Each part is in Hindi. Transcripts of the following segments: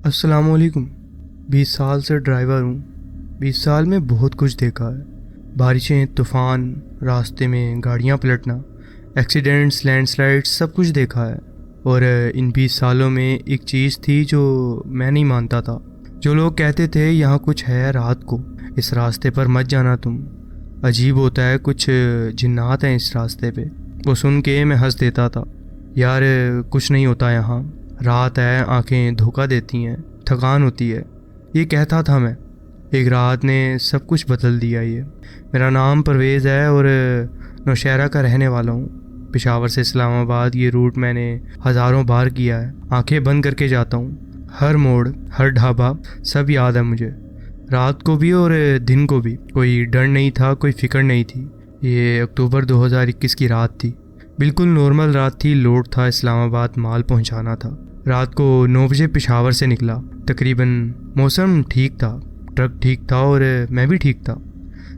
अस्सलामुअलैकुम। 20 साल से ड्राइवर हूँ। 20 साल में बहुत कुछ देखा है। बारिशें, तूफ़ान, रास्ते में गाड़ियाँ पलटना, एक्सीडेंट्स, लैंडस्लाइड्स, सब कुछ देखा है। और इन 20 सालों में एक चीज़ थी जो मैं नहीं मानता था। जो लोग कहते थे यहाँ कुछ है, रात को इस रास्ते पर मत जाना तुम, अजीब होता है, कुछ जिन्नात हैं इस रास्ते पे। वो सुन के मैं हंस देता था, यार कुछ नहीं होता यहाँ, रात है, आंखें धोखा देती हैं, थकान होती है, ये कहता था मैं। एक रात ने सब कुछ बदल दिया ये। मेरा नाम परवेज़ है और नौशहरा का रहने वाला हूँ। पेशावर से इस्लामाबाद ये रूट मैंने हज़ारों बार किया है। आंखें बंद करके जाता हूँ, हर मोड़, हर ढाबा, सब याद है मुझे, रात को भी और दिन को भी। कोई डर नहीं था, कोई फिक्र नहीं थी। ये अक्टूबर 2021 की रात थी, बिल्कुल नॉर्मल रात थी। लोड था, इस्लामाबाद माल पहुंचाना था। रात को 9 बजे पेशावर से निकला तकरीबन। मौसम ठीक था, ट्रक ठीक था और मैं भी ठीक था।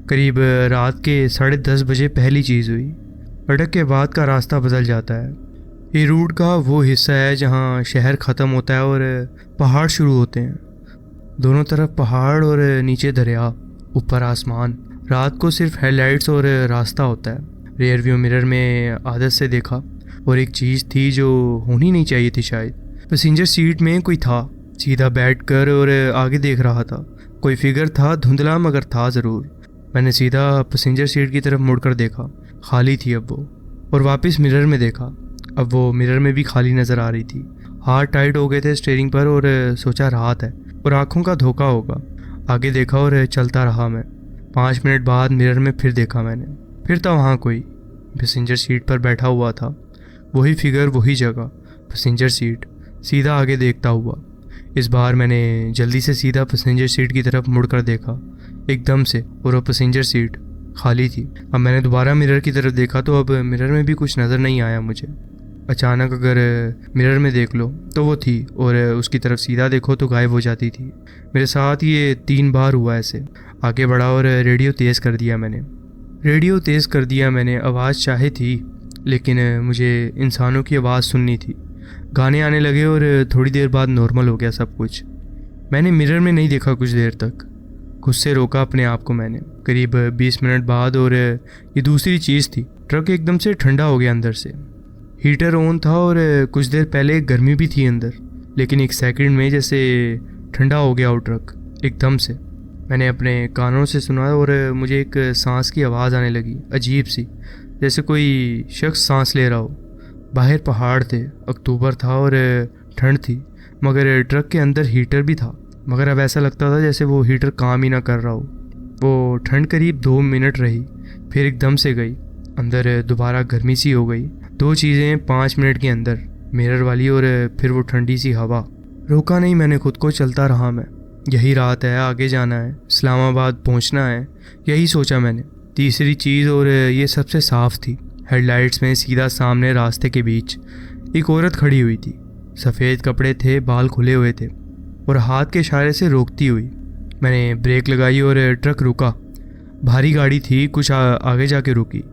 करीब रात के 10:30 बजे पहली चीज़ हुई। अटक के बाद का रास्ता बदल जाता है। ये रूट का वो हिस्सा है जहाँ शहर ख़त्म होता है और पहाड़ शुरू होते हैं। दोनों तरफ पहाड़ और नीचे दरिया, ऊपर आसमान। रात को सिर्फ हेडलाइट्स और रास्ता होता है। रियर व्यू मिरर में आदत से देखा और एक चीज़ थी जो होनी नहीं चाहिए थी शायद। पैसेंजर सीट में कोई था, सीधा बैठ कर और आगे देख रहा था। कोई फिगर था, धुंधला मगर था ज़रूर। मैंने सीधा पैसेंजर सीट की तरफ मुड़कर देखा, खाली थी अब वो। और वापस मिरर में देखा, अब वो मिरर में भी खाली नज़र आ रही थी। हाथ टाइट हो गए थे स्टीयरिंग पर और सोचा रात है और आँखों का धोखा होगा। आगे देखा और चलता रहा मैं। 5 मिनट बाद मिरर में फिर देखा मैंने, फिर था वहाँ कोई पैसेंजर सीट पर बैठा हुआ था। वही फिगर, वही जगह, पैसेंजर सीट। सीधा आगे देखता हुआ। इस बार मैंने जल्दी से सीधा पैसेंजर सीट की तरफ मुड़कर देखा एकदम से, और वो पैसेंजर सीट खाली थी। अब मैंने दोबारा मिरर की तरफ देखा तो अब मिरर में भी कुछ नज़र नहीं आया मुझे। अचानक अगर मिरर में देख लो तो वो थी और उसकी तरफ सीधा देखो तो गायब हो जाती थी। मेरे साथ ये 3 बार हुआ ऐसे। आगे बढ़ा और रेडियो तेज़ कर दिया मैंने। आवाज़ चाहे थी लेकिन मुझे इंसानों की आवाज़ सुननी थी। गाने आने लगे और थोड़ी देर बाद नॉर्मल हो गया सब कुछ। मैंने मिरर में नहीं देखा कुछ देर तक। खुद से रोका अपने आप को मैंने। करीब 20 मिनट बाद और ये दूसरी चीज़ थी, ट्रक एकदम से ठंडा हो गया अंदर से। हीटर ऑन था और कुछ देर पहले गर्मी भी थी अंदर, लेकिन एक सेकंड में जैसे ठंडा हो गया वो ट्रक एकदम से। मैंने अपने कानों से सुना और मुझे एक सांस की आवाज़ आने लगी, अजीब सी, जैसे कोई शख्स सांस ले रहा हो। बाहर पहाड़ थे, अक्टूबर था और ठंड थी, मगर ट्रक के अंदर हीटर भी था। मगर अब ऐसा लगता था जैसे वो हीटर काम ही ना कर रहा हो। वो ठंड करीब 2 मिनट रही, फिर एकदम से गई। अंदर दोबारा गर्मी सी हो गई। 2 चीज़ें 5 मिनट के अंदर, मिरर वाली और फिर वो ठंडी सी हवा। रोका नहीं मैंने खुद को, चलता रहा मैं। यही रात है, आगे जाना है, इस्लामाबाद पहुंचना है, यही सोचा मैंने। तीसरी चीज़, और ये सबसे साफ थी, हेडलाइट्स में सीधा सामने रास्ते के बीच एक औरत खड़ी हुई थी। सफ़ेद कपड़े थे, बाल खुले हुए थे और हाथ के इशारे से रोकती हुई। मैंने ब्रेक लगाई और ट्रक रुका। भारी गाड़ी थी, कुछ आगे जाके रुकी।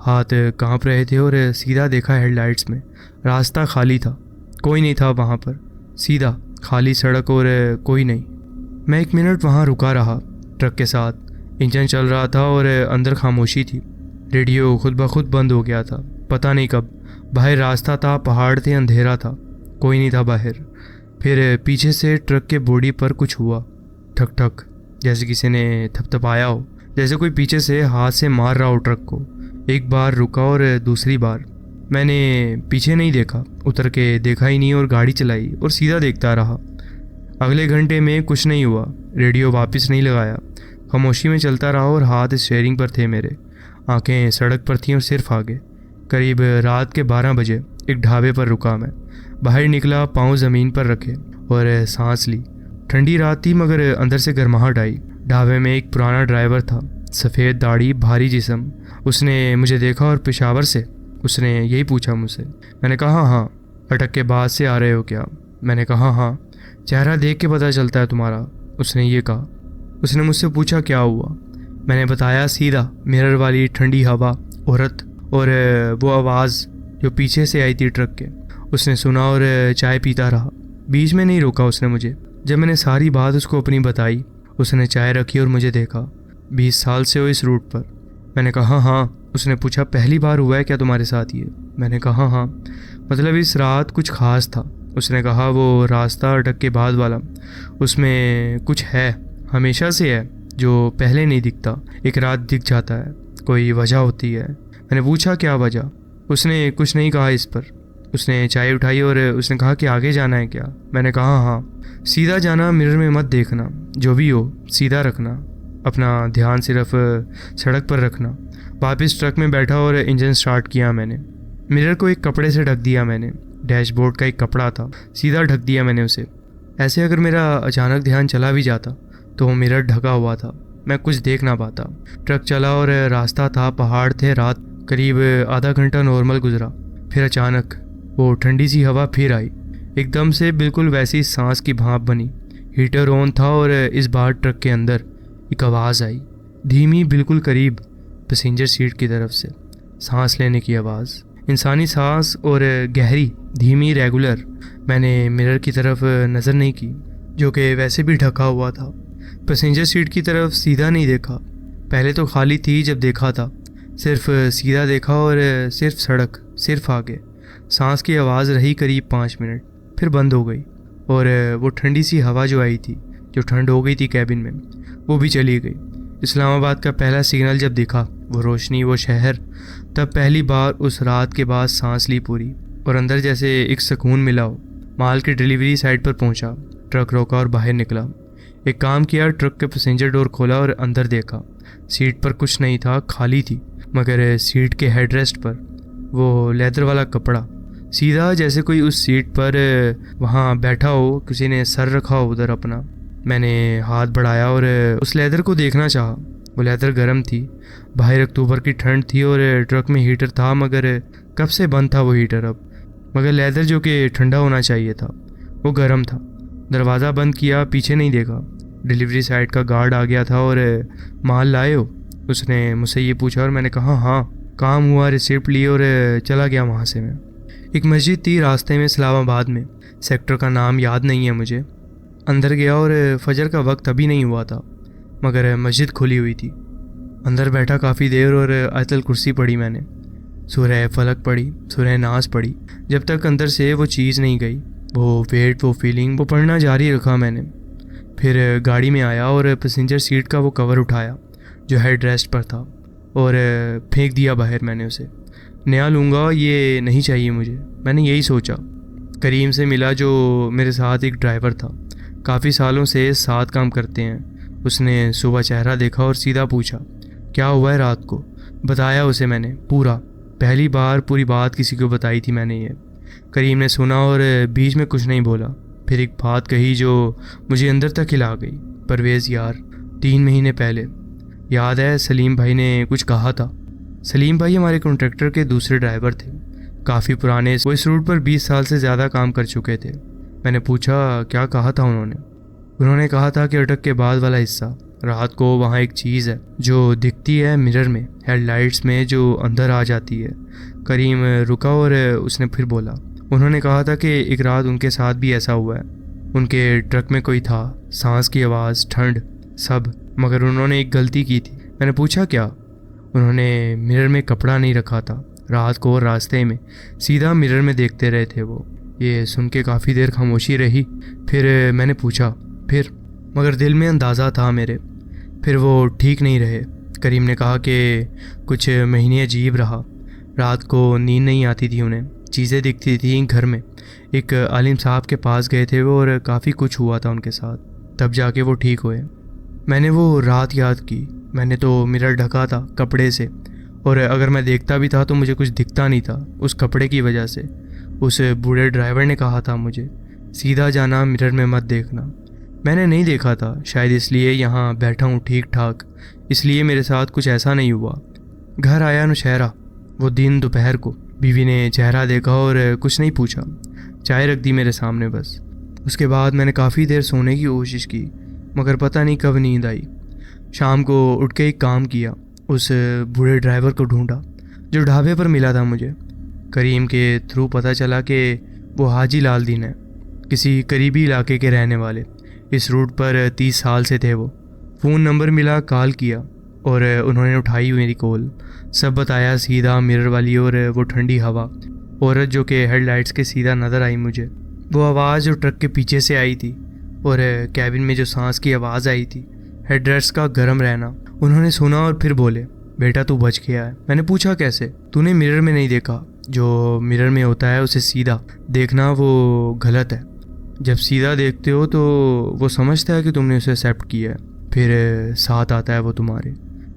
हाथ कांप रहे थे और सीधा देखा हेडलाइट्स में, रास्ता खाली था, कोई नहीं था वहाँ पर। सीधा खाली सड़क और कोई नहीं। मैं 1 मिनट वहाँ रुका रहा ट्रक के साथ। इंजन चल रहा था और अंदर खामोशी थी। रेडियो खुद ब खुद बंद हो गया था, पता नहीं कब। बाहर रास्ता था, पहाड़ थे, अंधेरा था, कोई नहीं था बाहर। फिर पीछे से ट्रक के बॉडी पर कुछ हुआ, ठक ठक, जैसे किसी ने थपथपाया हो, जैसे कोई पीछे से हाथ से मार रहा हो ट्रक को। एक बार रुका और दूसरी बार। मैंने पीछे नहीं देखा, उतर के देखा ही नहीं और गाड़ी चलाई और सीधा देखता रहा। अगले घंटे में कुछ नहीं हुआ। रेडियो वापस नहीं लगाया, खामोशी में चलता रहा और हाथ स्टीयरिंग पर थे मेरे। आंखें सड़क पर थीं और सिर्फ आगे। करीब रात के 12 बजे एक ढाबे पर रुका मैं। बाहर निकला, पाँव ज़मीन पर रखे और सांस ली। ठंडी रात थी मगर अंदर से गर्माहट आई। ढाबे में एक पुराना ड्राइवर था, सफ़ेद दाढ़ी, भारी जिस्म। उसने मुझे देखा और पेशावर से उसने यही पूछा मुझसे। मैंने कहा हाँ। अटक के बाद से आ रहे हो क्या? मैंने कहा हाँ, चेहरा देख के पता चलता है तुम्हारा, उसने ये कहा। उसने मुझसे पूछा क्या हुआ। मैंने बताया सीधा। मिरर वाली ठंडी हवा, औरत और वो आवाज़ जो पीछे से आई थी ट्रक के। उसने सुना और चाय पीता रहा, बीच में नहीं रोका उसने मुझे। जब मैंने सारी बात उसको अपनी बताई, उसने चाय रखी और मुझे देखा। 20 साल से हो इस रूट पर? मैंने कहा हाँ। उसने पूछा पहली बार हुआ है क्या तुम्हारे साथ ये? मैंने कहा हाँ। मतलब इस रात कुछ खास था? उसने कहा वो रास्ता अटक के बाद वाला, उसमें कुछ है, हमेशा से है, जो पहले नहीं दिखता, एक रात दिख जाता है, कोई वजह होती है। मैंने पूछा क्या वजह? उसने कुछ नहीं कहा इस पर। उसने चाय उठाई और उसने कहा कि आगे जाना है क्या? मैंने कहा हाँ। सीधा जाना, मिरर में मत देखना, जो भी हो सीधा रखना, अपना ध्यान सिर्फ सड़क पर रखना। वापस ट्रक में बैठा और इंजन स्टार्ट किया मैंने। मिरर को एक कपड़े से ढक दिया मैंने, डैशबोर्ड का एक कपड़ा था, सीधा ढक दिया मैंने उसे। ऐसे अगर मेरा अचानक ध्यान चला भी जाता तो मिरर ढका हुआ था, मैं कुछ देख ना पाता। ट्रक चला और रास्ता था, पहाड़ थे, रात, करीब आधा घंटा नॉर्मल गुजरा। फिर अचानक वो ठंडी सी हवा फिर आई, एकदम से, बिल्कुल वैसी सांस की भाप बनी। हीटर ऑन था और इस बार ट्रक के अंदर एक आवाज़ आई, धीमी, बिल्कुल करीब, पैसेंजर सीट की तरफ से, सांस लेने की आवाज़, इंसानी सांस, और गहरी, धीमी, रेगुलर। मैंने मिरर की तरफ नज़र नहीं की, जो कि वैसे भी ढका हुआ था। पैसेंजर सीट की तरफ सीधा नहीं देखा, पहले तो खाली थी जब देखा था, सिर्फ सीधा देखा और सिर्फ सड़क, सिर्फ आगे। सांस की आवाज़ रही करीब 5 मिनट, फिर बंद हो गई और वो ठंडी सी हवा जो आई थी, जो ठंड हो गई थी कैबिन में, वो भी चली गई। इस्लामाबाद का पहला सिग्नल जब दिखा, वो रोशनी, वो शहर, तब पहली बार उस रात के बाद सांस ली पूरी, और अंदर जैसे एक सुकून मिला हो। माल की डिलीवरी साइट पर पहुंचा, ट्रक रोका और बाहर निकला। एक काम किया, ट्रक के पैसेंजर डोर खोला और अंदर देखा। सीट पर कुछ नहीं था, खाली थी, मगर सीट के हेडरेस्ट पर वो लेदर वाला कपड़ा, सीधा जैसे कोई उस सीट पर वहाँ बैठा हो, किसी ने सर रखा हो उधर अपना। मैंने हाथ बढ़ाया और उस लेदर को देखना चाहा। वो लेदर गर्म थी, बाहर अक्टूबर की ठंड थी और ट्रक में हीटर था, मगर कब से बंद था वो हीटर अब। मगर लेदर जो कि ठंडा होना चाहिए था, वो गर्म था। दरवाज़ा बंद किया, पीछे नहीं देखा। डिलीवरी साइट का गार्ड आ गया था और माल लाए हो? उसने मुझसे ये पूछा और मैंने कहा हाँ। काम हुआ, रिसिप्ट ली और चला गया वहाँ से मैं। एक मस्जिद थी रास्ते में इस्लामाबाद में, सेक्टर का नाम याद नहीं है मुझे। अंदर गया और फजर का वक्त अभी नहीं हुआ था, मगर मस्जिद खुली हुई थी। अंदर बैठा काफ़ी देर और आयतल कुर्सी पढ़ी मैंने, सूरह फलक पढ़ी, सूरह नास पढ़ी। जब तक अंदर से वो चीज़ नहीं गई, वो वेट, वो फीलिंग, वो पढ़ना जारी रखा मैंने। फिर गाड़ी में आया और पैसेंजर सीट का वो कवर उठाया जो हेड रेस्ट पर था और फेंक दिया बाहर मैंने उसे। नया लूँगा, ये नहीं चाहिए मुझे, मैंने यही सोचा। करीम से मिला, जो मेरे साथ एक ड्राइवर था, काफ़ी सालों से साथ काम करते हैं। उसने सुबह चेहरा देखा और सीधा पूछा क्या हुआ है रात को। बताया उसे मैंने पूरा, पहली बार पूरी बात किसी को बताई थी मैंने ये। करीम ने सुना और बीच में कुछ नहीं बोला। फिर एक बात कही जो मुझे अंदर तक हिला गई। परवेज़ यार, 3 महीने पहले, याद है सलीम भाई ने कुछ कहा था। सलीम भाई हमारे कॉन्ट्रैक्टर के दूसरे ड्राइवर थे, काफ़ी पुराने, वो इस रूट पर 20 साल से ज़्यादा काम कर चुके थे। मैंने पूछा क्या कहा था उन्होंने कहा था कि अटक के बाद वाला हिस्सा, रात को वहाँ एक चीज़ है जो दिखती है मिरर में, हेडलाइट्स में, जो अंदर आ जाती है। करीम रुका और उसने फिर बोला, उन्होंने कहा था कि एक रात उनके साथ भी ऐसा हुआ है। उनके ट्रक में कोई था, सांस की आवाज़, ठंड, सब, मगर उन्होंने एक गलती की थी। मैंने पूछा क्या? उन्होंने मिरर में कपड़ा नहीं रखा था रात को, रास्ते में सीधा मिरर में देखते रहे थे वो। ये सुन के काफ़ी देर खामोशी रही। फिर मैंने पूछा फिर, मगर दिल में अंदाज़ा था मेरे, फिर वो ठीक नहीं रहे। करीम ने कहा कि कुछ महीने अजीब रहा, रात को नींद नहीं आती थी उन्हें, चीज़ें दिखती थी घर में। एक आलिम साहब के पास गए थे वो और काफ़ी कुछ हुआ था उनके साथ, तब जाके वो ठीक हुए। मैंने वो रात याद की। मैंने तो मिरर ढका था कपड़े से, और अगर मैं देखता भी था तो मुझे कुछ दिखता नहीं था उस कपड़े की वजह से। उस बूढ़े ड्राइवर ने कहा था मुझे सीधा जाना, मिरर में मत देखना। मैंने नहीं देखा था, शायद इसलिए यहाँ बैठा हूँ ठीक ठाक, इसलिए मेरे साथ कुछ ऐसा नहीं हुआ। घर आया नौशहरा, वो दिन दोपहर को। बीवी ने चेहरा देखा और कुछ नहीं पूछा, चाय रख दी मेरे सामने बस। उसके बाद मैंने काफ़ी देर सोने की कोशिश की, मगर पता नहीं कब नींद आई। शाम को उठ के एक काम किया, उस बूढ़े ड्राइवर को ढूंढा जो ढाबे पर मिला था मुझे। करीम के थ्रू पता चला कि वो हाजी लाल दीन है, किसी करीबी इलाके के रहने वाले, इस रूट पर 30 साल से थे वो। फ़ोन नंबर मिला, कॉल किया और उन्होंने उठाई मेरी कॉल। सब बताया, सीधा मिरर वाली और वो ठंडी हवा, औरत जो कि हेडलाइट्स के सीधा नज़र आई मुझे। वो आवाज़ जो ट्रक के पीछे से आई थी और कैबिन में जो सांस की आवाज़ आई थी, हेडरेस्ट का गर्म रहना। उन्होंने सुना और फिर बोले, बेटा तू बच गया है। मैंने पूछा कैसे? तूने मिरर में नहीं देखा? जो मिरर में होता है उसे सीधा देखना वो गलत है। जब सीधा देखते हो तो वो समझता है कि तुमने उसे एक्सेप्ट किया है, फिर साथ आता है वो तुम्हारे।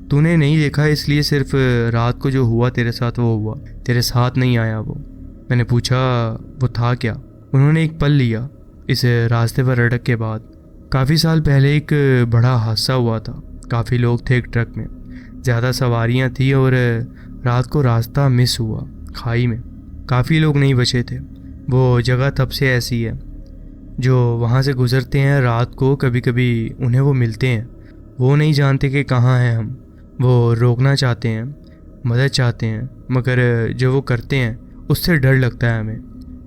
तूने नहीं देखा, इसलिए सिर्फ रात को जो हुआ तेरे साथ वो हुआ, तेरे साथ नहीं आया वो। मैंने पूछा वो था क्या? उन्होंने एक पल लिया। इस रास्ते पर अटक के बाद काफ़ी साल पहले एक बड़ा हादसा हुआ था। काफ़ी लोग थे एक ट्रक में, ज़्यादा सवारियां थी और रात को रास्ता मिस हुआ खाई में। काफ़ी लोग नहीं बचे थे। वो जगह तब से ऐसी है, जो वहाँ से गुज़रते हैं रात को कभी कभी उन्हें वो मिलते हैं। वो नहीं जानते कि कहाँ हैं हम। वो रोकना चाहते हैं, मदद चाहते हैं, मगर जो वो करते हैं उससे डर लगता है हमें।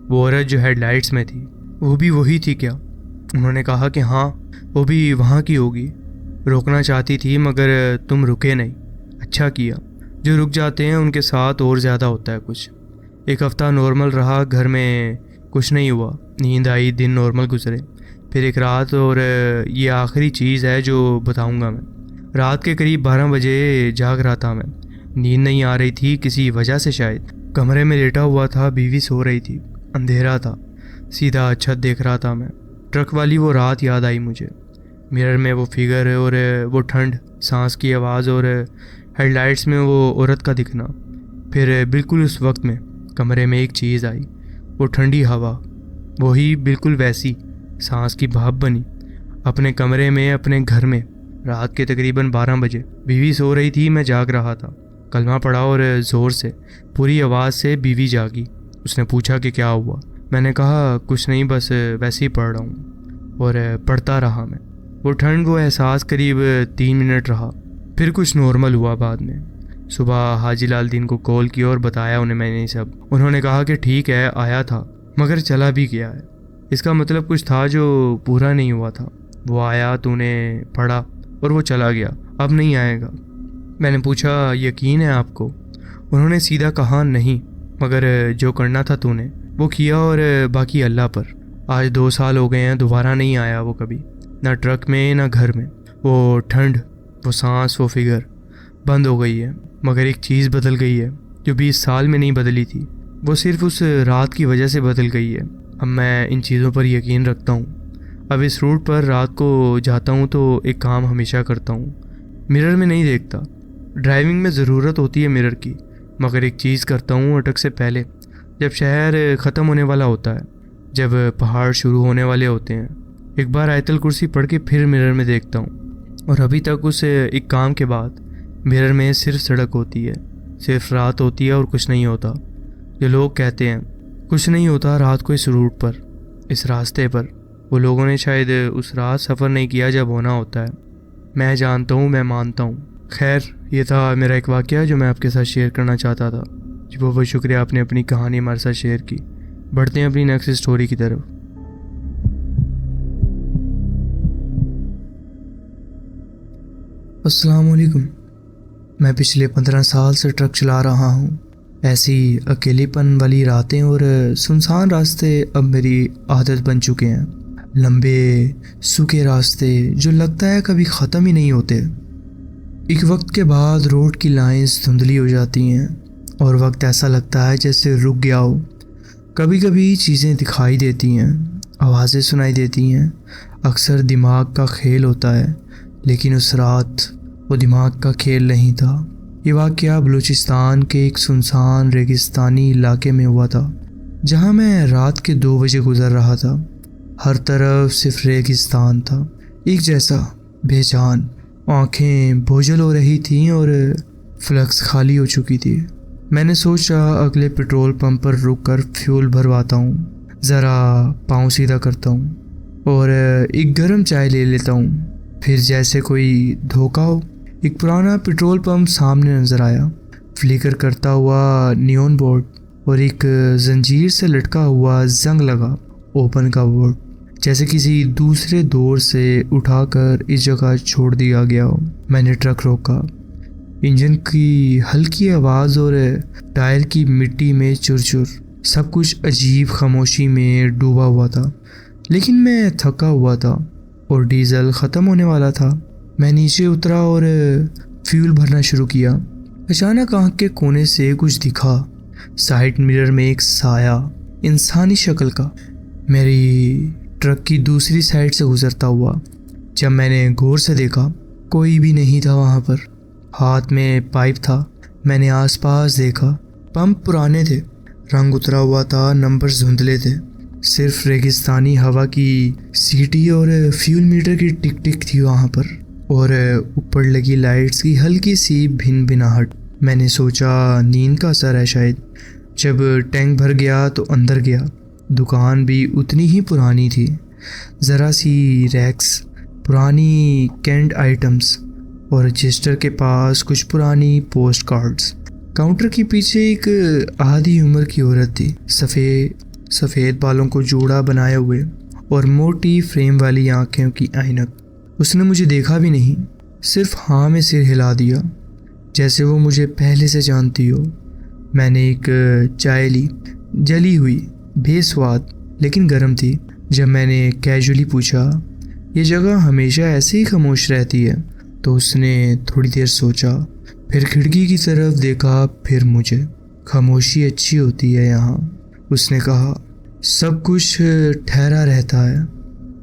वो औरत जो हेडलाइट्स में थी वो भी वही थी क्या? उन्होंने कहा कि हाँ, वो भी वहाँ की होगी। रोकना चाहती थी मगर तुम रुके नहीं। अच्छा किया। जो रुक जाते हैं उनके साथ और ज़्यादा होता है कुछ। एक हफ़्ता नॉर्मल रहा, घर में कुछ नहीं हुआ, नींद आई, दिन नॉर्मल गुजरे। फिर एक रात, और ये आखिरी चीज़ है जो बताऊंगा मैं। रात के करीब 12 बजे जाग रहा था मैं। नींद नहीं आ रही थी किसी वजह से शायद। कमरे में लेटा हुआ था, बीवी सो रही थी, अंधेरा था, सीधा छत देख रहा था मैं। ट्रक वाली वो रात याद आई मुझे। मिरर में वो फिगर और वो ठंड, सांस की आवाज़ और हेडलाइट्स में वो औरत का दिखना। फिर बिल्कुल उस वक्त में कमरे में एक चीज़ आई, वो ठंडी हवा, वही बिल्कुल वैसी सांस की भाप बनी। अपने कमरे में, अपने घर में, रात के तकरीबन 12 बजे। बीवी सो रही थी, मैं जाग रहा था। कलमा पड़ा और ज़ोर से, पूरी आवाज़ से बीवी जागी। उसने पूछा कि क्या हुआ? मैंने कहा कुछ नहीं, बस वैसे ही पढ़ रहा हूँ। और पढ़ता रहा मैं। वो ठंड, वो एहसास करीब 3 मिनट रहा, फिर कुछ नॉर्मल हुआ बाद में। सुबह हाजी लाल दीन को कॉल किया और बताया उन्हें मैंने सब। उन्होंने कहा कि ठीक है, आया था मगर चला भी गया है। इसका मतलब कुछ था जो पूरा नहीं हुआ था। वो आया, तूने पढ़ा और वो चला गया, अब नहीं आएगा। मैंने पूछा यकीन है आपको? उन्होंने सीधा कहा नहीं, मगर जो करना था तूने वो किया और बाकी अल्लाह पर। आज 2 साल हो गए हैं, दोबारा नहीं आया वो कभी, ना ट्रक में ना घर में। वो ठंड, वो सांस, वो फिगर बंद हो गई है। मगर एक चीज़ बदल गई है जो 20 साल में नहीं बदली थी। वो सिर्फ उस रात की वजह से बदल गई है। अब मैं इन चीज़ों पर यकीन रखता हूँ। अब इस रूट पर रात को जाता हूँ तो एक काम हमेशा करता हूँ, मिरर में नहीं देखता। ड्राइविंग में ज़रूरत होती है मिरर की, मगर एक चीज़ करता हूँ अटक से पहले, जब शहर ख़त्म होने वाला होता है, जब पहाड़ शुरू होने वाले होते हैं, एक बार आयतल कुर्सी पढ़ के फिर मिरर में देखता हूँ। और अभी तक उस एक काम के बाद मिरर में सिर्फ सड़क होती है, सिर्फ रात होती है और कुछ नहीं होता। जो लोग कहते हैं कुछ नहीं होता रात को इस रूट पर, इस रास्ते पर, वो लोगों ने शायद उस रात सफ़र नहीं किया जब होना होता है। मैं जानता हूँ, मैं मानता हूँ। खैर, ये था मेरा एक वाक़या जो मैं आपके साथ शेयर करना चाहता था। जी बहुत शुक्रिया, आपने अपनी कहानी हमारे साथ शेयर की। बढ़ते हैं अपनी नेक्स्ट स्टोरी की तरफ। अस्सलाम वालेकुम। मैं पिछले 15 साल से ट्रक चला रहा हूँ। ऐसी अकेलेपन वाली रातें और सुनसान रास्ते अब मेरी आदत बन चुके हैं। लंबे सूखे रास्ते जो लगता है कभी ख़त्म ही नहीं होते। एक वक्त के बाद रोड की लाइंस धुंधली हो जाती हैं और वक्त ऐसा लगता है जैसे रुक गया हो। कभी कभी चीज़ें दिखाई देती हैं, आवाज़ें सुनाई देती हैं। अक्सर दिमाग का खेल होता है, लेकिन उस रात वो दिमाग का खेल नहीं था। ये वाक़या बलूचिस्तान के एक सुनसान रेगिस्तानी इलाके में हुआ था, जहाँ मैं रात के 2 बजे गुज़र रहा था। हर तरफ सिर्फ रेगिस्तान था, एक जैसा बेजान। आँखें बोझल हो रही थीं और फ्लक्स खाली हो चुकी थी। मैंने सोचा अगले पेट्रोल पंप पर रुककर फ्यूल भरवाता हूँ, ज़रा पाँव सीधा करता हूँ और एक गर्म चाय ले लेता हूँ। फिर जैसे कोई धोखा हो, एक पुराना पेट्रोल पंप सामने नज़र आया, फ्लिकर करता हुआ नियॉन बोर्ड और एक जंजीर से लटका हुआ जंग लगा ओपन का बोर्ड। जैसे किसी दूसरे दौर से उठाकर इस जगह छोड़ दिया गया हो। मैंने ट्रक रोका। इंजन की हल्की आवाज़ और टायर की मिट्टी में चुरचुर, सब कुछ अजीब खामोशी में डूबा हुआ था। लेकिन मैं थका हुआ था और डीजल ख़त्म होने वाला था। मैं नीचे उतरा और फ्यूल भरना शुरू किया। अचानक आँख के कोने से कुछ दिखा। साइड मिरर में एक साया, इंसानी शक्ल का, मेरी ट्रक की दूसरी साइड से गुजरता हुआ। जब मैंने गौर से देखा, कोई भी नहीं था वहाँ पर। हाथ में पाइप था। मैंने आसपास देखा। पंप पुराने थे, रंग उतरा हुआ था, नंबर धुंधले थे। सिर्फ रेगिस्तानी हवा की सीटी और फ्यूल मीटर की टिक टिक थी वहाँ पर, और ऊपर लगी लाइट्स की हल्की सी भिन भिनाहट। मैंने सोचा नींद का असर है शायद। जब टैंक भर गया तो अंदर गया। दुकान भी उतनी ही पुरानी थी। ज़रा सी रैक्स, पुरानी कैंड आइटम्स और रजिस्टर के पास कुछ पुरानी पोस्ट कार्ड्स। काउंटर के पीछे एक आधी उम्र की औरत थी, सफ़ेद बालों को जूड़ा बनाए हुए और मोटी फ्रेम वाली आँखें की ऐनक। उसने मुझे देखा भी नहीं, सिर्फ हाँ में सिर हिला दिया, जैसे वो मुझे पहले से जानती हो। मैंने एक चाय ली, जली हुई, बेस्वाद लेकिन गर्म थी। जब मैंने कैजुअली पूछा, ये जगह हमेशा ऐसे ही खामोश रहती है, तो उसने थोड़ी देर सोचा, फिर खिड़की की तरफ देखा, फिर मुझे। खामोशी अच्छी होती है यहाँ, उसने कहा। सब कुछ ठहरा रहता है।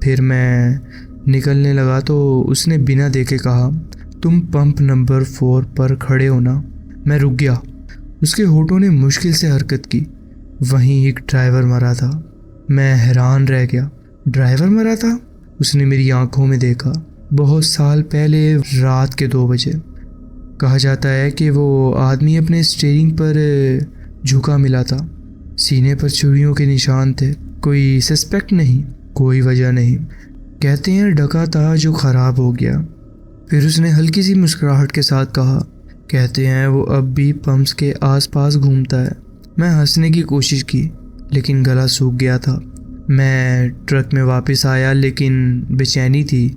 फिर मैं निकलने लगा तो उसने बिना देखे कहा, तुम पंप नंबर 4 पर खड़े हो ना? मैं रुक गया। उसके होठों ने मुश्किल से हरकत की। वहीं एक ड्राइवर मरा था। मैं हैरान रह गया। ड्राइवर मरा था? उसने मेरी आंखों में देखा। बहुत साल पहले रात के 2 बजे। कहा जाता है कि वो आदमी अपने स्टीयरिंग पर झुका मिला था। सीने पर छुरियों के निशान थे। कोई सस्पेक्ट नहीं, कोई वजह नहीं। कहते हैं डका था जो ख़राब हो गया। फिर उसने हल्की सी मुस्कुराहट के साथ कहा, कहते हैं वो अब भी पंप्स के आसपास घूमता है। मैं हंसने की कोशिश की, लेकिन गला सूख गया था। मैं ट्रक में वापस आया, लेकिन बेचैनी थी।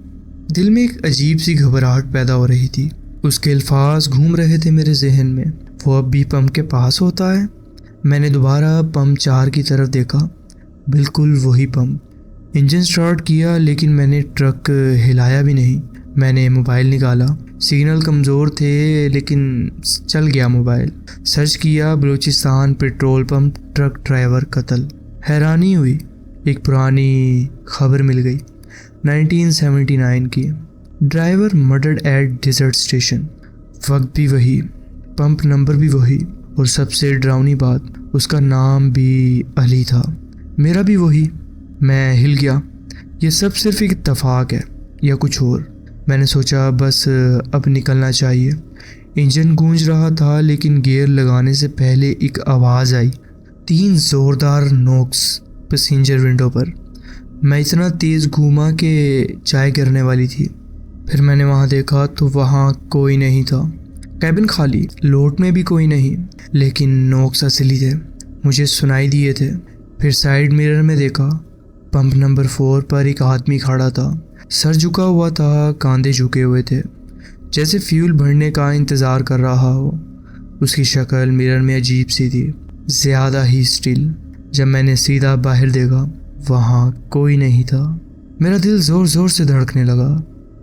दिल में एक अजीब सी घबराहट पैदा हो रही थी। उसके अल्फाज घूम रहे थे मेरे जहन में। वो अब भी पंप के पास होता है? मैंने दोबारा पंप 4 की तरफ देखा। बिल्कुल वही पंप। इंजन स्टार्ट किया, लेकिन मैंने ट्रक हिलाया भी नहीं। मैंने मोबाइल निकाला। सिग्नल कमज़ोर थे, लेकिन चल गया मोबाइल। सर्च किया, Balochistan petrol pump truck driver कत्ल। हैरानी हुई, एक पुरानी खबर मिल गई 1979 की। Driver murdered at desert station. वक्त भी वही, पंप नंबर भी वही, और सबसे डरावनी बात, उसका नाम भी अली था। मेरा भी वही। मैं हिल गया। ये सब सिर्फ एक इत्तेफाक है या कुछ और? मैंने सोचा बस अब निकलना चाहिए। इंजन गूंज रहा था, लेकिन गियर लगाने से पहले एक आवाज़ आई। 3 ज़ोरदार नोक्स पैसेंजर विंडो पर। मैं इतना तेज़ घूमा कि चाय गिरने वाली थी। फिर मैंने वहाँ देखा तो वहाँ कोई नहीं था। कैबिन खाली, लोड में भी कोई नहीं, लेकिन नोक्स असली थे, मुझे सुनाई दिए थे। फिर साइड मिरर में देखा, पंप नंबर 4 पर एक आदमी खड़ा था। सर झुका हुआ था, कांधे झुके हुए थे, जैसे फ्यूल भरने का इंतज़ार कर रहा हो। उसकी शक्ल मिरर में अजीब सी थी, ज़्यादा ही स्टिल। जब मैंने सीधा बाहर देखा, वहाँ कोई नहीं था। मेरा दिल ज़ोर ज़ोर से धड़कने लगा।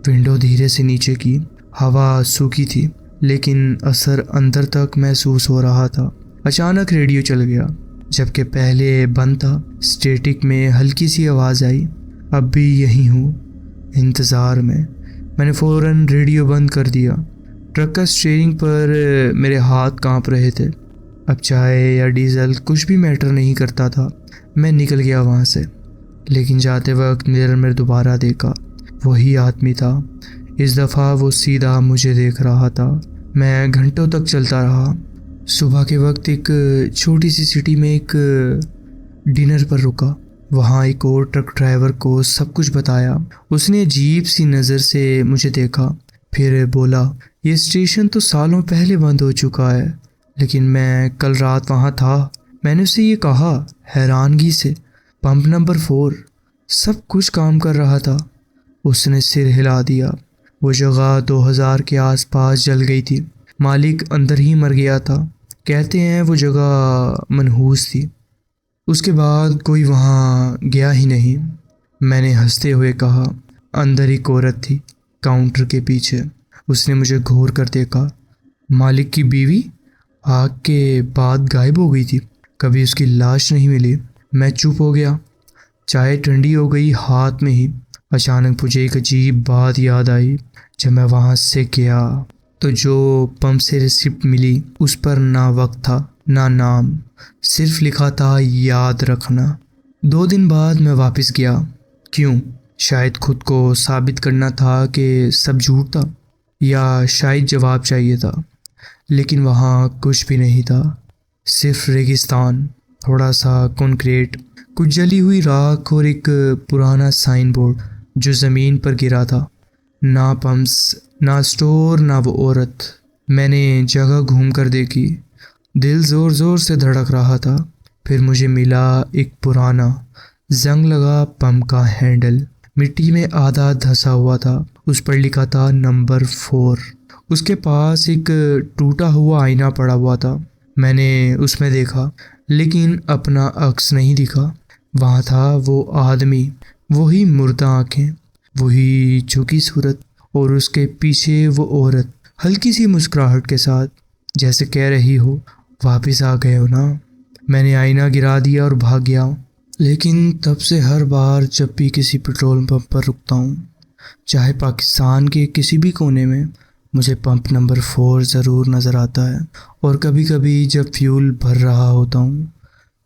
विंडो धीरे से नीचे की। हवा सूखी थी, लेकिन असर अंदर तक महसूस हो रहा था। अचानक रेडियो चल गया, जबकि पहले बंद था। स्टैटिक में हल्की सी आवाज़ आई, अब भी यहीं हूँ, इंतज़ार में। मैंने फ़ौरन रेडियो बंद कर दिया। ट्रक का स्टीयरिंग पर मेरे हाथ कांप रहे थे। अब चाय या डीजल कुछ भी मैटर नहीं करता था। मैं निकल गया वहाँ से, लेकिन जाते वक्त मिरर में दोबारा देखा, वही आदमी था। इस दफ़ा वो सीधा मुझे देख रहा था। मैं घंटों तक चलता रहा। सुबह के वक्त एक छोटी सी सिटी में एक डिनर पर रुका। वहाँ एक और ट्रक ड्राइवर को सब कुछ बताया। उसने अजीब सी नज़र से मुझे देखा, फिर बोला, ये स्टेशन तो सालों पहले बंद हो चुका है, लेकिन मैं कल रात वहाँ था। मैंने उसे ये कहा हैरानगी से, पंप नंबर 4 सब कुछ काम कर रहा था। उसने सिर हिला दिया। वो जगह 2000 के आसपास जल गई थी। मालिक अंदर ही मर गया था। कहते हैं वो जगह मनहूस थी। उसके बाद कोई वहाँ गया ही नहीं। मैंने हंसते हुए कहा। अंदर एक औरत थी, काउंटर के पीछे। उसने मुझे घूर कर देखा। मालिक की बीवी आग के बाद गायब हो गई थी। कभी उसकी लाश नहीं मिली। मैं चुप हो गया। चाय ठंडी हो गई हाथ में ही। अचानक मुझे एक अजीब बात याद आई। जब मैं वहाँ से गया तो जो पंप से रिसिप्ट मिली उस पर ना वक्त था ना नाम, सिर्फ लिखा था याद रखना। 2 दिन बाद मैं वापस गया। क्यों? शायद खुद को साबित करना था कि सब झूठ था, या शायद जवाब चाहिए था। लेकिन वहाँ कुछ भी नहीं था, सिर्फ रेगिस्तान, थोड़ा सा कंक्रीट, कुछ जली हुई राख और एक पुराना साइन बोर्ड जो ज़मीन पर गिरा था। ना पंप्स, ना स्टोर, ना वो औरत। मैंने जगह घूम कर देखी। दिल ज़ोर ज़ोर से धड़क रहा था। फिर मुझे मिला एक पुराना जंग लगा पंप का हैंडल। मिट्टी में आधा धंसा हुआ था। उस पर लिखा था नंबर 4। उसके पास एक टूटा हुआ आईना पड़ा हुआ था। मैंने उसमें देखा, लेकिन अपना अक्स नहीं दिखा। वहाँ था वो आदमी, वही मुर्दा आंखें, वही झुकी सूरत, और उसके पीछे वो औरत हल्की सी मुस्कुराहट के साथ, जैसे कह रही हो वापस आ गए हो ना। मैंने आईना गिरा दिया और भाग गया। लेकिन तब से हर बार जब भी किसी पेट्रोल पंप पर रुकता हूँ, चाहे पाकिस्तान के किसी भी कोने में, मुझे पंप नंबर 4 ज़रूर नज़र आता है। और कभी कभी जब फ्यूल भर रहा होता हूँ,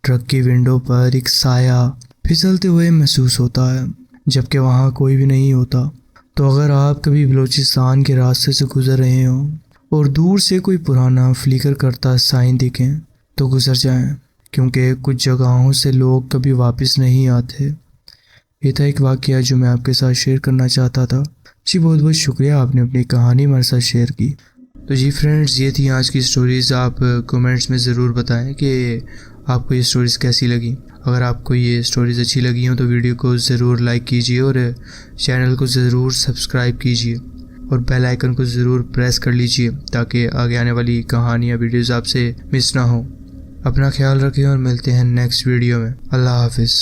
ट्रक की विंडो पर एक साया फिसलते हुए महसूस होता है, जबकि वहाँ कोई भी नहीं होता। तो अगर आप कभी बलूचिस्तान के रास्ते से गुज़र रहे हो और दूर से कोई पुराना फ्लिकर करता साइन दिखें, तो गुज़र जाएं, क्योंकि कुछ जगहों से लोग कभी वापस नहीं आते। ये था एक वाक़या जो मैं आपके साथ शेयर करना चाहता था। जी बहुत बहुत शुक्रिया, आपने अपनी कहानी हमारे साथ शेयर की। तो जी फ्रेंड्स, ये थी आज की स्टोरीज़। आप कमेंट्स में ज़रूर बताएं कि आपको ये स्टोरीज़ कैसी लगी। अगर आपको ये स्टोरीज़ अच्छी लगी हो तो वीडियो को ज़रूर लाइक कीजिए और चैनल को ज़रूर सब्सक्राइब कीजिए और बेल आइकन को ज़रूर प्रेस कर लीजिए ताकि आगे आने वाली कहानियाँ वीडियोज़ आपसे मिस ना हो। अपना ख्याल रखें और मिलते हैं नेक्स्ट वीडियो में। अल्लाह हाफिज़।